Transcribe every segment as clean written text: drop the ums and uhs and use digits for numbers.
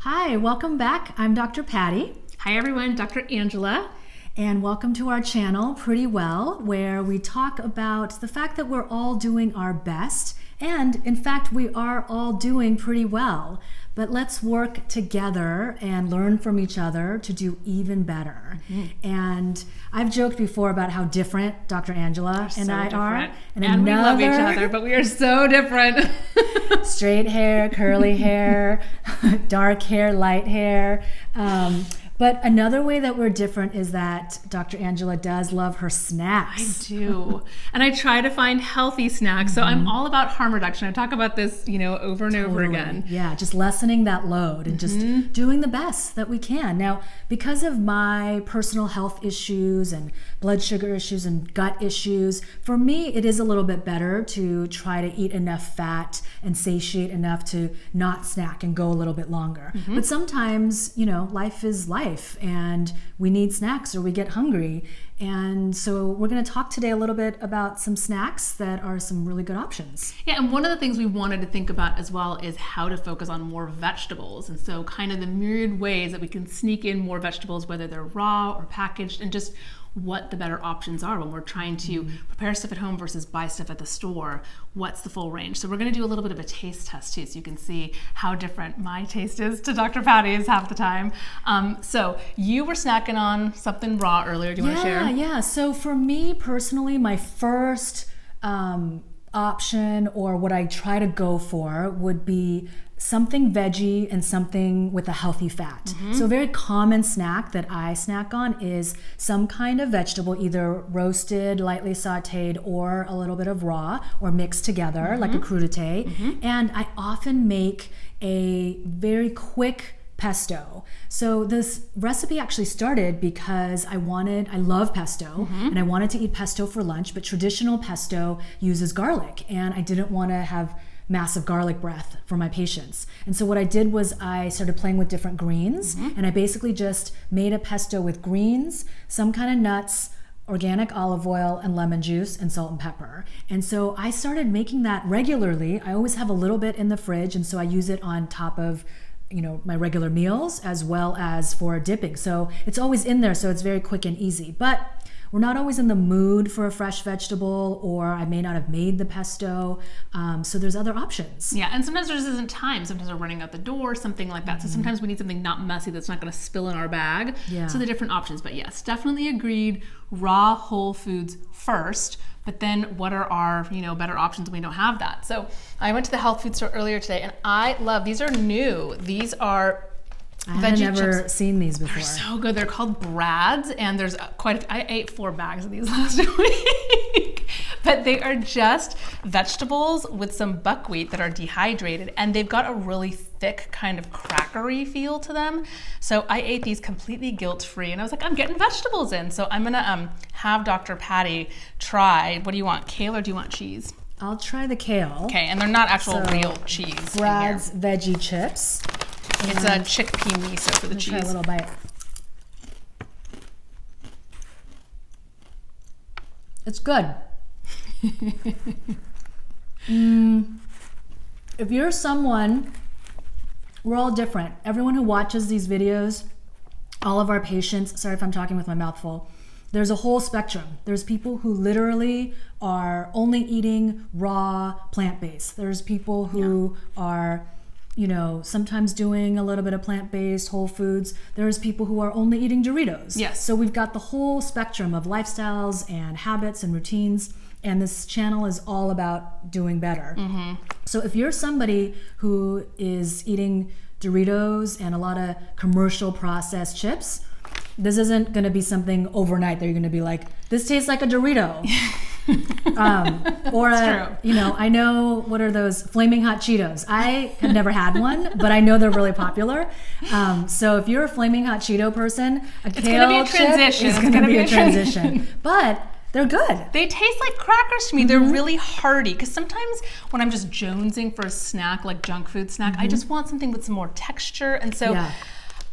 Hi, welcome back. I'm Dr. Patty. Hi everyone, Dr. Angela. And welcome to our channel, PrettyWell, where we talk about the fact that we're all doing our best. And in fact, we are all doing pretty well. But let's work together and learn from each other to do even better. And I've joked before about how different Dr. Angela and I are. And we love each other, but we are so different. Straight hair, curly hair, dark hair, light hair. But another way that we're different is that Dr. Angela does love her snacks. I do. And I try to find healthy snacks. So I'm all about harm reduction. I talk about this, over and over again. Yeah, just lessening that load and just doing the best that we can. Now, because of my personal health issues and blood sugar issues and gut issues, for me, it is a little bit better to try to eat enough fat and satiate enough to not snack and go a little bit longer. But sometimes, life is life and we need snacks or we get hungry. And so we're going to talk today a little bit about some snacks that are some really good options. Yeah, and one of the things we wanted to think about as well is how to focus on more vegetables. And so kind of the myriad ways that we can sneak in more vegetables, whether they're raw or packaged, and just what the better options are when we're trying to prepare stuff at home versus buy stuff at the store. What's the full range? So we're going to do a little bit of a taste test too, so you can see how different my taste is to Dr. Patty's half the time. So you were snacking on something raw earlier. Do you want to share? Yeah. So for me personally, my first option, or what I try to go for, would be something veggie and something with a healthy fat. So a very common snack that I snack on is some kind of vegetable, either roasted, lightly sauteed, or a little bit of raw, or mixed together like a crudité. And I often make a very quick pesto. So this recipe actually started because I love pesto and I wanted to eat pesto for lunch, but traditional pesto uses garlic and I didn't want to have massive garlic breath for my patients. And so what I did was I started playing with different greens and I basically just made a pesto with greens, some kind of nuts, organic olive oil, and lemon juice, and salt and pepper. And so I started making that regularly. I always have a little bit in the fridge, and so I use it on top of my regular meals as well as for dipping. So it's always in there, so it's very quick and easy. But we're not always in the mood for a fresh vegetable, or I may not have made the pesto. So there's other options. Yeah, and sometimes there just isn't time. Sometimes we're running out the door, something like that. So sometimes we need something not messy that's not going to spill in our bag. Yeah. So the different options. But yes, definitely agreed. Raw whole foods first. But then what are our, better options when we don't have that? So I went to the health food store earlier today and I love, these are new. These are I've never seen these before. They're so good. They're called Brads, and there's I ate 4 bags of these last week. But they are just vegetables with some buckwheat that are dehydrated, and they've got a really thick kind of crackery feel to them. So I ate these completely guilt-free, and I was like, I'm getting vegetables in. So I'm gonna have Dr. Patty try. What do you want, kale or do you want cheese? I'll try the kale. Okay, and they're not actual real cheese. Brad's veggie chips. It's a chickpea miso for the cheese. Try a little bite. It's good. If you're someone, we're all different. Everyone who watches these videos, all of our patients, sorry if I'm talking with my mouth full, there's a whole spectrum. There's people who literally are only eating raw plant-based. There's people who are sometimes doing a little bit of plant-based whole foods. There's people who are only eating Doritos. Yes. So we've got the whole spectrum of lifestyles and habits and routines, and this channel is all about doing better. So if you're somebody who is eating Doritos and a lot of commercial processed chips, this isn't going to be something overnight that you're going to be like, this tastes like a Dorito. Or I know, what are those flaming hot Cheetos? I have never had one, but I know they're really popular. So if you're a flaming hot Cheeto person, it's kale chip is going to be a transition. But they're good. They taste like crackers to me. They're really hearty, because sometimes when I'm just jonesing for a snack, like junk food snack, I just want something with some more texture. And so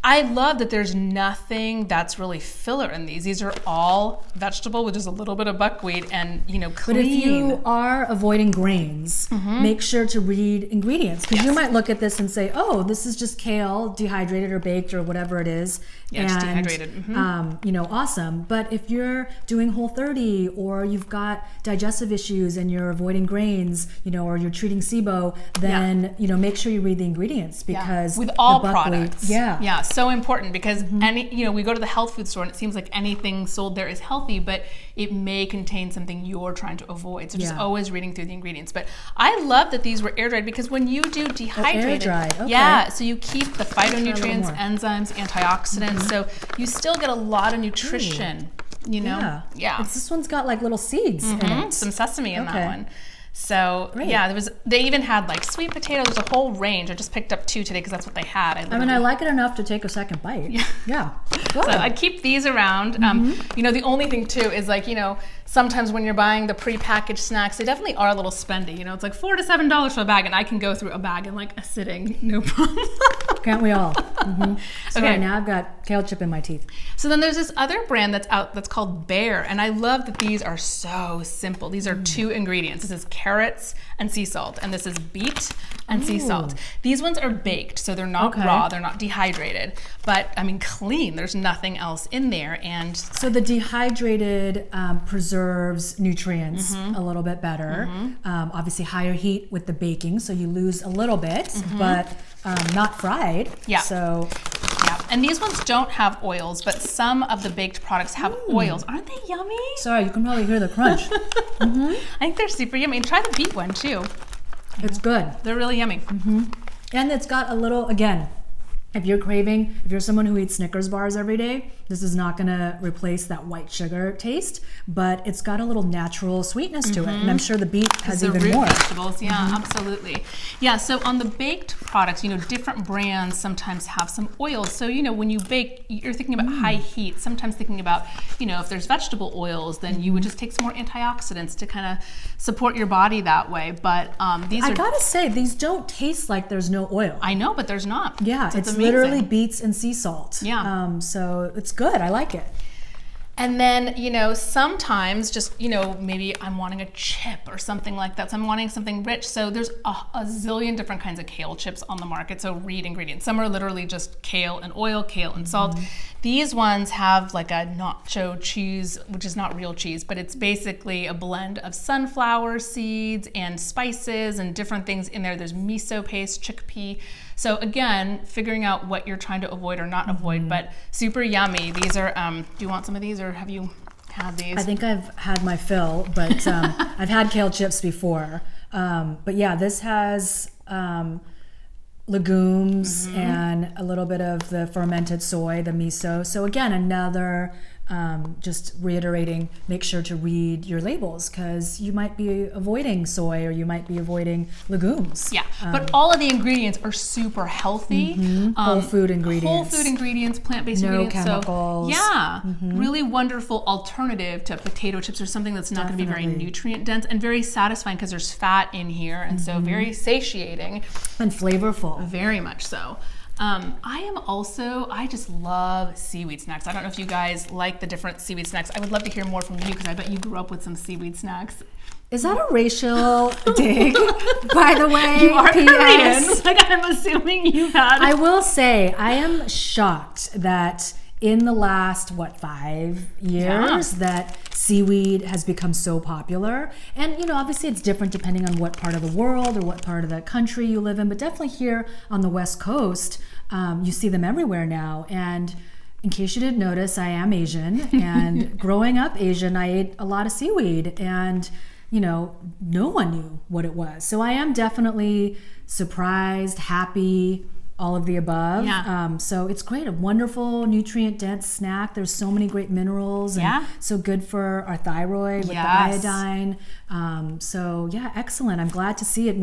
I love that there's nothing that's really filler in these. These are all vegetable with just a little bit of buckwheat and, clean. But if you are avoiding grains, make sure to read ingredients, because you might look at this and say, oh, this is just kale dehydrated or baked or whatever it is. Yeah, just dehydrated. Awesome. But if you're doing Whole30 or you've got digestive issues and you're avoiding grains, or you're treating SIBO, then, make sure you read the ingredients, because with all the buckwheat, products. Yeah, so important, because we go to the health food store and it seems like anything sold there is healthy, but it may contain something you're trying to avoid. So just always reading through the ingredients. But I love that these were air dried, because when you do dehydrated, so you keep the phytonutrients, enzymes, antioxidants, so you still get a lot of nutrition. This one's got like little seeds in it. Some sesame in that one. So they even had like sweet potatoes. There's a whole range. I just picked up 2 today because that's what they had. I like it enough to take a second bite. Yeah. So I keep these around. The only thing too is sometimes when you're buying the pre-packaged snacks, they definitely are a little spendy. It's like $4 to $7 for a bag, and I can go through a bag in like a sitting, no problem. Can't we all? Sorry, now I've got kale chip in my teeth. So then there's this other brand that's out that's called Bear, and I love that these are so simple. These are 2 ingredients. This is carrots and sea salt, and this is beet and sea salt. These ones are baked, so they're not raw, they're not dehydrated, but clean. There's nothing else in there, and so the dehydrated preserves nutrients a little bit better. Obviously, higher heat with the baking, so you lose a little bit, but not fried. So. And these ones don't have oils, but some of the baked products have oils. Aren't they yummy? Sorry, you can probably hear the crunch. I think they're super yummy. And try the beet one too. It's good. They're really yummy. And it's got a little, again, if you're someone who eats Snickers bars every day, this is not going to replace that white sugar taste, but it's got a little natural sweetness to it. And I'm sure the beet has even more. Vegetables, absolutely. Yeah, so on the baked products, different brands sometimes have some oils. So, when you bake, you're thinking about high heat, sometimes thinking about, if there's vegetable oils, then you would just take some more antioxidants to kind of support your body that way. But I gotta say, these don't taste like there's no oil. I know, but there's not. Yeah, it's literally beets and sea salt. Yeah. So it's good. I like it. And then, sometimes just, maybe I'm wanting a chip or something like that. So I'm wanting something rich. So there's a zillion different kinds of kale chips on the market. So read ingredients. Some are literally just kale and oil, kale and salt. These ones have like a nacho cheese, which is not real cheese, but it's basically a blend of sunflower seeds and spices and different things in there. There's miso paste, chickpea. So again, figuring out what you're trying to avoid or not avoid, but super yummy. These are, do you want some of these, or have you had these? I think I've had my fill, but I've had kale chips before. But yeah, this has legumes and a little bit of the fermented soy, the miso. So again, another just reiterating, make sure to read your labels, because you might be avoiding soy or you might be avoiding legumes. Yeah, but all of the ingredients are super healthy. Whole food ingredients. Whole food ingredients, plant-based ingredients. No chemicals. So, really wonderful alternative to potato chips or something that's not going to be very nutrient dense and very satisfying, because there's fat in here, and so very satiating. And flavorful. Very much so. I just love seaweed snacks. I don't know if you guys like the different seaweed snacks. I would love to hear more from you, because I bet you grew up with some seaweed snacks. Is that a racial dig, by the way? You are Korean. Like, I'm assuming you've had. I will say, I am shocked that in the last, 5 years, that seaweed has become so popular. And, obviously it's different depending on what part of the world or what part of the country you live in, but definitely here on the West Coast, you see them everywhere now. And in case you didn't notice, I am Asian, and growing up Asian, I ate a lot of seaweed, and no one knew what it was. So I am definitely surprised, happy, all of the above. Yeah. So it's great, a wonderful nutrient-dense snack. There's so many great minerals, and so good for our thyroid with the iodine. So yeah, excellent. I'm glad to see it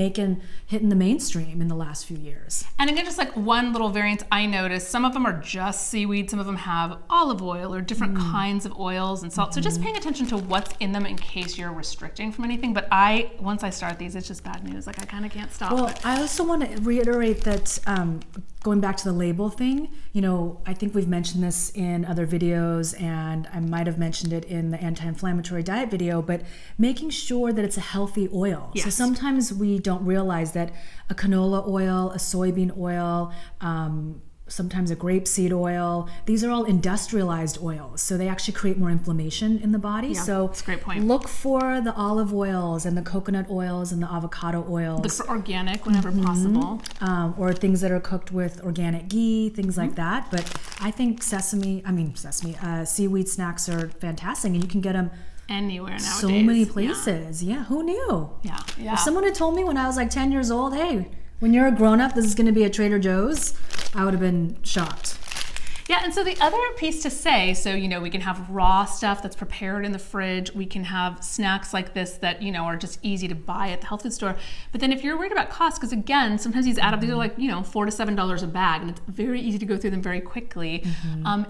hitting the mainstream in the last few years. And again, just like one little variant I noticed, some of them are just seaweed, some of them have olive oil or different kinds of oils and salt. So just paying attention to what's in them in case you're restricting from anything. But once I start these, it's just bad news. Like, I kind of can't stop. Well, I also want to reiterate that going back to the label thing, I think we've mentioned this in other videos, and I might have mentioned it in the anti-inflammatory diet video, but making sure that it's a healthy oil. Yes. So sometimes we don't realize that a canola oil, a soybean oil, sometimes a grapeseed oil, these are all industrialized oils. So they actually create more inflammation in the body. Yeah, so that's a great point. Look for the olive oils and the coconut oils and the avocado oils. Look for organic whenever possible. Or things that are cooked with organic ghee, things like that. But I think seaweed snacks are fantastic, and you can get them Anywhere nowadays. so many places. Yeah, who knew? Yeah. If someone had told me when I was like 10 years old, hey, when you're a grown-up, this is going to be at Trader Joe's, I would have been shocked. Yeah, and so the other piece to say, so, we can have raw stuff that's prepared in the fridge. We can have snacks like this that, are just easy to buy at the health food store. But then if you're worried about cost, because again, sometimes these add up, these are like, $4 to $7 a bag, and it's very easy to go through them very quickly.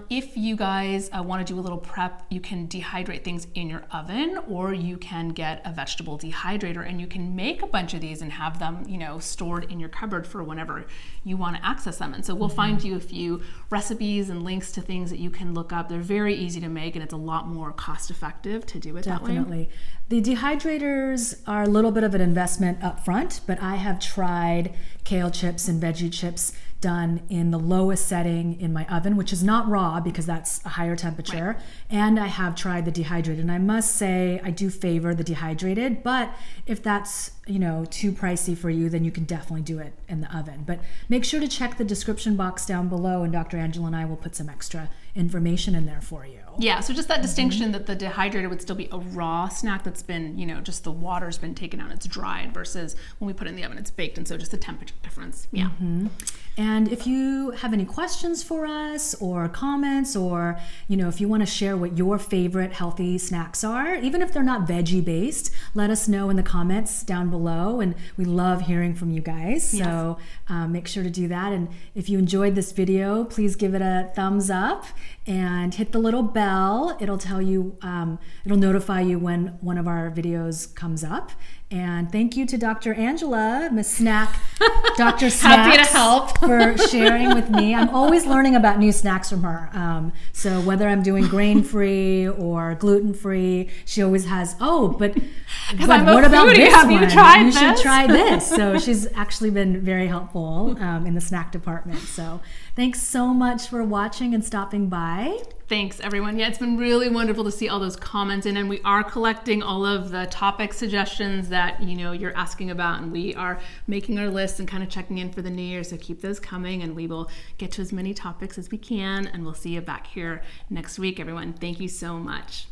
If you guys want to do a little prep, you can dehydrate things in your oven, or you can get a vegetable dehydrator, and you can make a bunch of these and have them, stored in your cupboard for whenever you want to access them. And so we'll find you a few recipes and links to things that you can look up. They're very easy to make, and it's a lot more cost effective to do it that way. Definitely. The dehydrators are a little bit of an investment up front, but I have tried kale chips and veggie chips done in the lowest setting in my oven, which is not raw because that's a higher temperature. Right. And I have tried the dehydrated. And I must say I do favor the dehydrated, but if that's, too pricey for you, then you can definitely do it in the oven. But make sure to check the description box down below, and Dr. Angela and I will put some extra information in there for you. Yeah, so just that distinction that the dehydrator would still be a raw snack that's been, just the water's been taken out, it's dried, versus when we put it in the oven, it's baked, and so just the temperature difference. Yeah. And if you have any questions for us or comments, or if you want to share what your favorite healthy snacks are, even if they're not veggie based, let us know in the comments down below, and we love hearing from you guys. Yes. So make sure to do that. And if you enjoyed this video, please give it a thumbs up and hit the little bell. It'll tell you, it'll notify you when one of our videos comes up. And thank you to Dr. Angela, Miss Snack, Dr. Snacks, Happy to help. for sharing with me. I'm always learning about new snacks from her. So whether I'm doing grain-free or gluten-free, she always has, but what about this have one? You tried You this? should try this. So she's actually been very helpful in the snack department. So thanks so much for watching and stopping by. Thanks, everyone. Yeah, it's been really wonderful to see all those comments in, and we are collecting all of the topic suggestions that you're asking about, and we are making our list and kind of checking in for the new year. So keep those coming, and we will get to as many topics as we can, and we'll see you back here next week, everyone. Thank you so much.